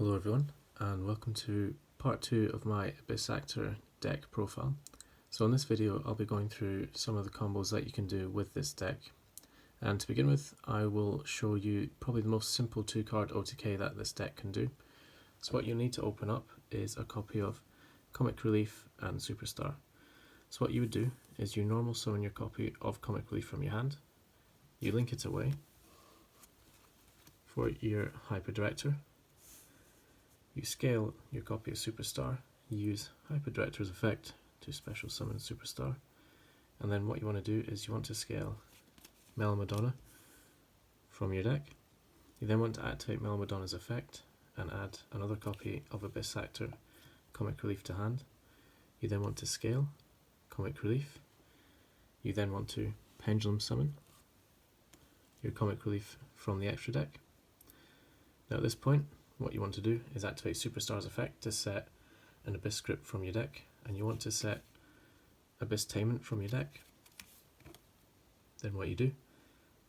Hello everyone, and welcome to part 2 of my Abyss Actor deck profile. So in this video I'll be going through some of the combos that you can do with this deck. And to begin with, I will show you probably the most simple 2-card OTK that this deck can do. So what you'll need to open up is a copy of Comic Relief and Superstar. So what you would do is you normal summon your copy of Comic Relief from your hand, you link it away for your Hyper Director. You scale your copy of Superstar, you use Hyper Director's effect to special summon Superstar, and then what you want to do is you want to scale Madonna from your deck. You then want to activate Madonna's effect and add another copy of Abyss Actor Comic Relief to hand. You then want to scale Comic Relief. You then want to pendulum summon your Comic Relief from the extra deck. Now at this point, what you want to do is activate Superstar's effect to set an Abyss script from your deck, and you want to set Abyss Tainment from your deck. Then what you do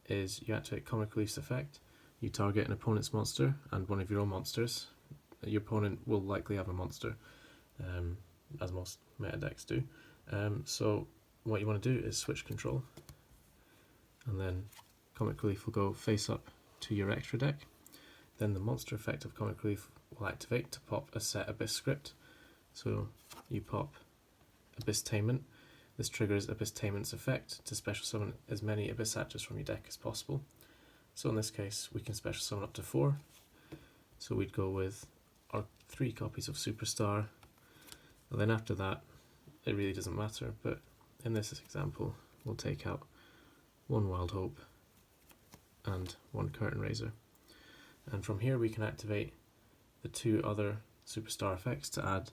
is you activate Comic Relief's effect, you target an opponent's monster and one of your own monsters. Your opponent will likely have a monster, as most meta decks do. So what you want to do is switch control, and then Comic Relief will go face up to your extra deck. Then the monster effect of Comic Relief will activate to pop a set Abyss script. So you pop Abyss Tainment. This triggers Abyss Tainment's effect to special summon as many Abyss Actors from your deck as possible. So in this case we can special summon up to 4. So we'd go with our 3 copies of Superstar, and then after that it really doesn't matter, but in this example we'll take out 1 Wild Hope and 1 Curtain Raiser. And from here we can activate the 2 other Superstar effects to add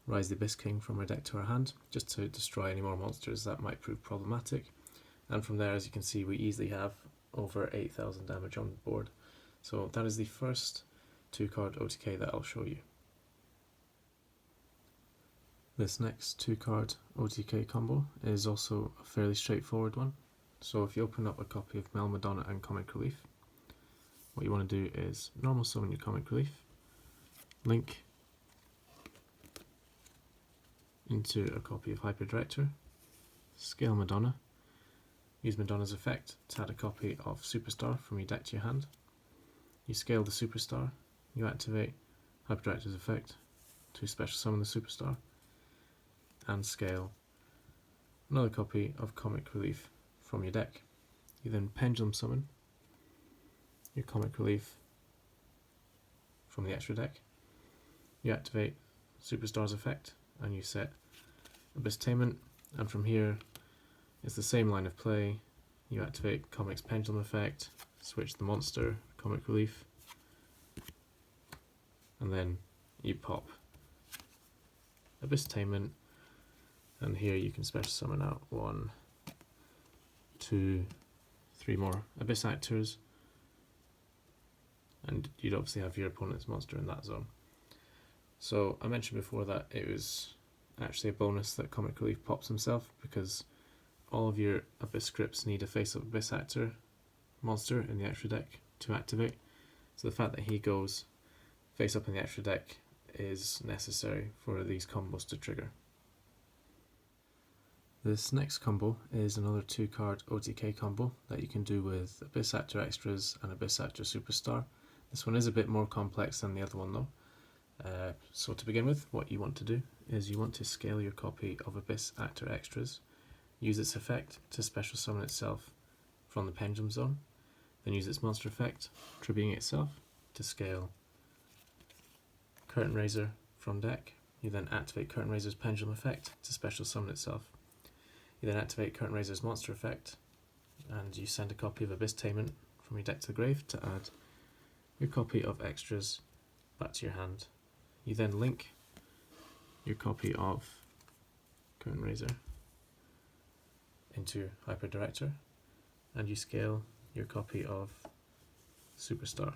Rise the Abyss King from our deck to our hand, just to destroy any more monsters that might prove problematic. And from there, as you can see, we easily have over 8,000 damage on the board. So that is the first 2-card OTK that I'll show you. This next 2-card OTK combo is also a fairly straightforward one. So if you open up a copy of Madonna and Comic Relief, what you want to do is normal summon your Comic Relief, link into a copy of Hyper Director, scale Madonna, use Madonna's effect to add a copy of Superstar from your deck to your hand. You scale the Superstar, you activate Hyper Director's effect to special summon the Superstar, and scale another copy of Comic Relief from your deck. You then pendulum summon your Comic Relief from the extra deck, you activate Superstar's effect and you set Abyss Tainment, and from here it's the same line of play. You activate Comic's Pendulum effect, switch the monster, Comic Relief, and then you pop Abyss Tainment, and here you can special summon out 1, 2, 3 more Abyss Actors, and you'd obviously have your opponent's monster in that zone. So I mentioned before that it was actually a bonus that Comic Relief pops himself, because all of your Abyss scripts need a face-up Abyss Actor monster in the extra deck to activate. So the fact that he goes face-up in the extra deck is necessary for these combos to trigger. This next combo is another 2-card OTK combo that you can do with Abyss Actor Extras and Abyss Actor Superstar. This one is a bit more complex than the other one though. So to begin with, what you want to do is you want to scale your copy of Abyss Actor Extras, use its effect to special summon itself from the Pendulum Zone, then use its monster effect, tributing itself, to scale Curtain Raiser from deck. You then activate Curtain Raiser's Pendulum effect to special summon itself. You then activate Curtain Raiser's monster effect, and you send a copy of Abyss Tainment from your deck to the grave to add your copy of Extras back to your hand. You then link your copy of Curtain Raiser into Hyper Director, and you scale your copy of Superstar.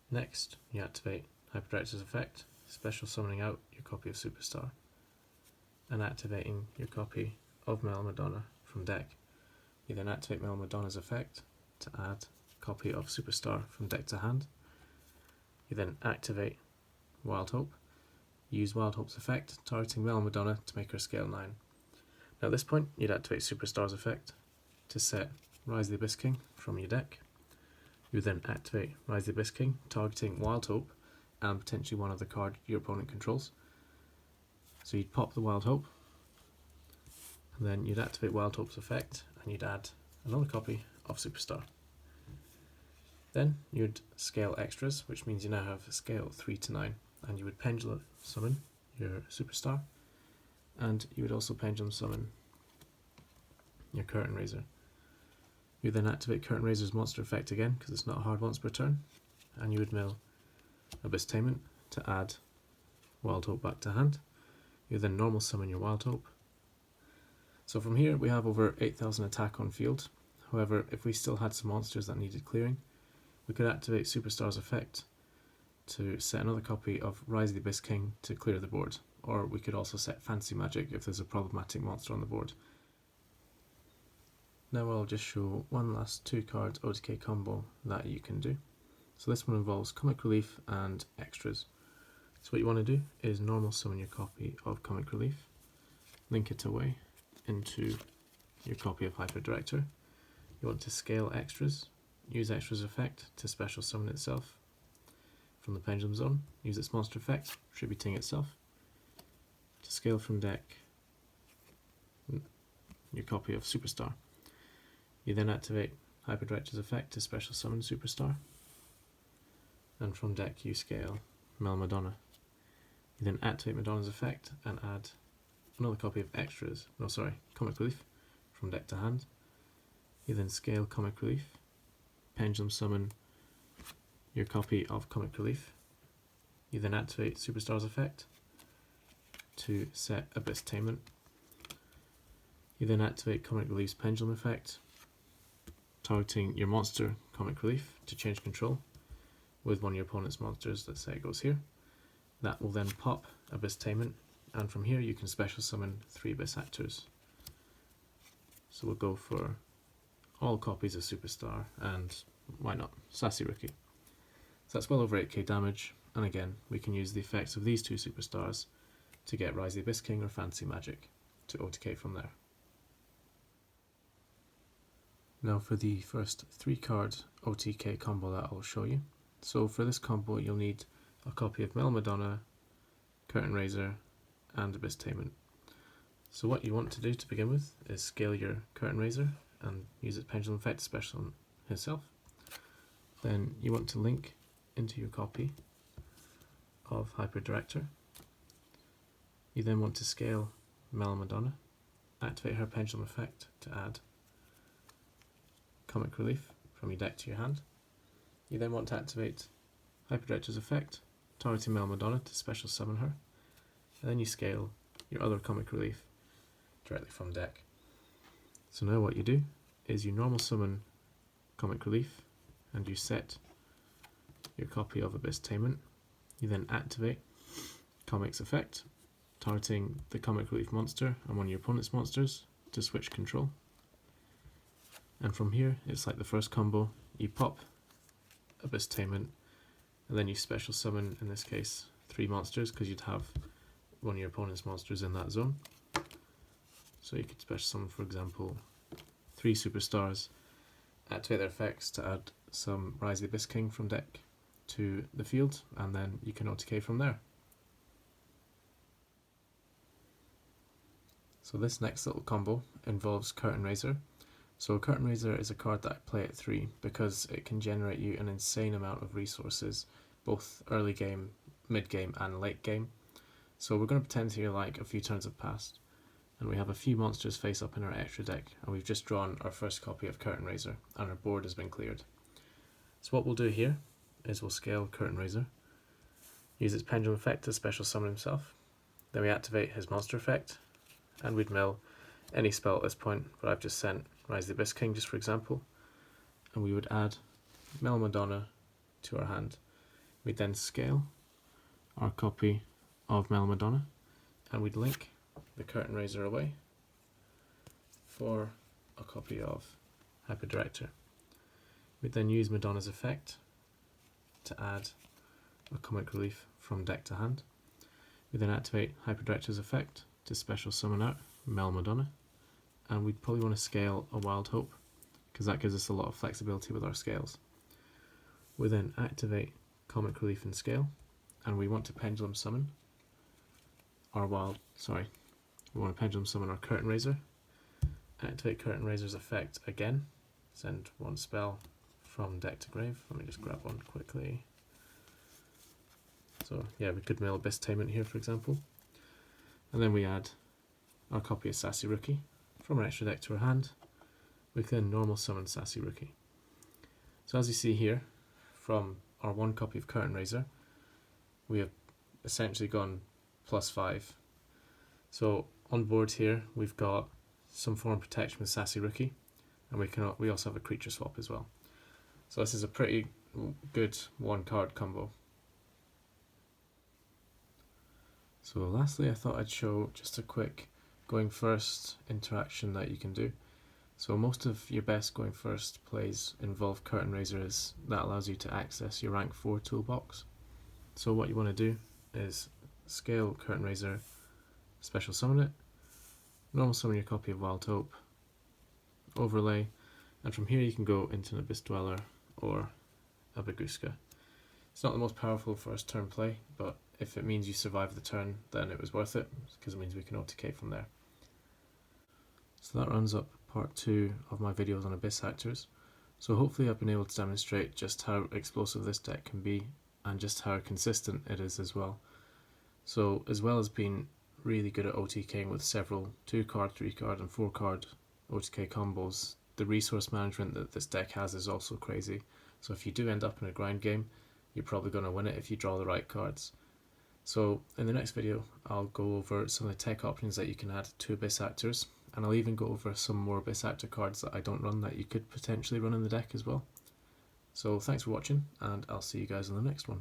Next, you activate Hyper Director's effect, special summoning out your copy of Superstar, and activating your copy of Madonna from deck. You then activate Madonna's effect to add a copy of Superstar from deck to hand, You then activate Wild Hope, use Wild Hope's effect, targeting Mel Madonna to make her scale 9. Now at this point, you'd activate Superstar's effect to set Rise the Abyss King from your deck. You would then activate Rise the Abyss King, targeting Wild Hope and potentially one other card your opponent controls. So you'd pop the Wild Hope, and then you'd activate Wild Hope's effect, and you'd add another copy of Superstar. Then you'd scale extras, which means you now have a scale 3 to 9, and you would pendulum summon your Superstar, and you would also pendulum summon your Curtain Raiser. You then activate Curtain Raiser's monster effect again, because it's not a hard once per turn, and you would mill Abyss Tainment to add Wild Hope back to hand. You then normal summon your Wild Hope. So from here we have over 8,000 attack on field. However, if we still had some monsters that needed clearing, we could activate Superstar's effect to set another copy of Rise of the Abyss King to clear the board, or we could also set Fancy Magic if there's a problematic monster on the board. Now I'll just show one last 2-card OTK combo that you can do. So this one involves Comic Relief and extras. So what you want to do is normal summon your copy of Comic Relief, link it away into your copy of Hyper Director. You want to scale extras, use extras effect to special summon itself from the Pendulum Zone, use its monster effect, tributing itself. To scale from deck your copy of Superstar. You then activate Hyper Director's effect to special summon Superstar, and from deck you scale Mel Madonna. You then activate Madonna's effect and add another copy of Comic Relief from deck to hand. You then scale Comic Relief, pendulum summon your copy of Comic Relief. You then activate Superstar's effect to set Abyss Tainment. You then activate Comic Relief's pendulum effect, targeting your monster Comic Relief to change control with one of your opponent's monsters. Let's say it goes here. That will then pop Abyss Tainment, and from here you can special summon 3 Abyss Actors. So we'll go for all copies of Superstar, and why not, Sassy Rookie. So that's well over 8k damage, and again we can use the effects of these 2 Superstars to get Rise the Abyss King or Fancy Magic to OTK from there. Now for the first 3-card OTK combo that I'll show you. So for this combo you'll need a copy of Mel Madonna, Curtain Raiser and Abyss Tainment. So what you want to do to begin with is scale your Curtain Raiser and use its pendulum effect to special on himself. Then you want to link into your copy of Hyper Director. You then want to scale Mel Madonna, activate her pendulum effect to add Comic Relief from your deck to your hand. You then want to activate Hyper Director's effect, targeting Mel Madonna to special summon her, and then you scale your other Comic Relief directly from deck. So now what you do is you normal summon Comic Relief and you set your copy of Abyss Tainment. You then activate Comic's effect, targeting the Comic Relief monster and one of your opponent's monsters to switch control. And from here, it's like the first combo, you pop Abyss Tainment, and then you special summon, in this case, 3 monsters, because you'd have one of your opponent's monsters in that zone. So you could special summon, for example, 3 Superstars, activate their effects to add some Rise of the Abyss King from deck to the field, and then you can OTK from there. So this next little combo involves Curtain Raiser. So Curtain Raiser is a card that I play at 3 because it can generate you an insane amount of resources, both early game, mid game and late game. So we're going to pretend here like a few turns have passed, and we have a few monsters face up in our extra deck, and we've just drawn our first copy of Curtain Raiser, and our board has been cleared. So what we'll do here is we'll scale Curtain Raiser, use its pendulum effect to special summon himself, then we activate his monster effect, and we'd mill any spell at this point, but I've just sent Rise the Abyss King just for example, and we would add Mel Madonna to our hand. We'd then scale our copy of Mel Madonna, and we'd link the Curtain Raiser away for a copy of Hyper Director. We'd then use Madonna's effect to add a comic relief from deck to hand. We then activate Hyperdirector's effect to special summon out Mel Madonna, and we'd probably want to scale a Wild Hope because that gives us a lot of flexibility with our scales. We then activate Comic Relief and Scale, and we want to pendulum summon our we want to pendulum summon our Curtain Raiser. Activate Curtain Raiser's effect again, send one spell from deck to grave. Let me just grab one quickly. So yeah, we could mill Abyss Tainment here, for example. And then we add our copy of Sassy Rookie from our extra deck to our hand. We can normal summon Sassy Rookie. So as you see here, from our one copy of Curtain Raiser, we have essentially gone +5. So on board here, we've got some form of protection with Sassy Rookie, and we also have a creature swap as well. So this is a pretty good one card combo. So lastly, I thought I'd show just a quick going first interaction that you can do. So most of your best going first plays involve Curtain Raiser, as that allows you to access your rank 4 toolbox. So what you want to do is scale Curtain Raiser, special summon it, normal summon your copy of Wild Hope, overlay, and from here you can go into an Abyss Dweller or a Baguska. It's not the most powerful first turn play, but if it means you survive the turn, then it was worth it, because it means we can OTK from there. So that rounds up part 2 of my videos on Abyss Actors. So hopefully I've been able to demonstrate just how explosive this deck can be, and just how consistent it is as well. So as well as being really good at OTKing with several 2-card, 3-card and 4-card OTK combos, the resource management that this deck has is also crazy. So if you do end up in a grind game, you're probably going to win it if you draw the right cards. So in the next video, I'll go over some of the tech options that you can add to Abyss Actors, and I'll even go over some more Abyss Actor cards that I don't run that you could potentially run in the deck as well. So thanks for watching, and I'll see you guys in the next one.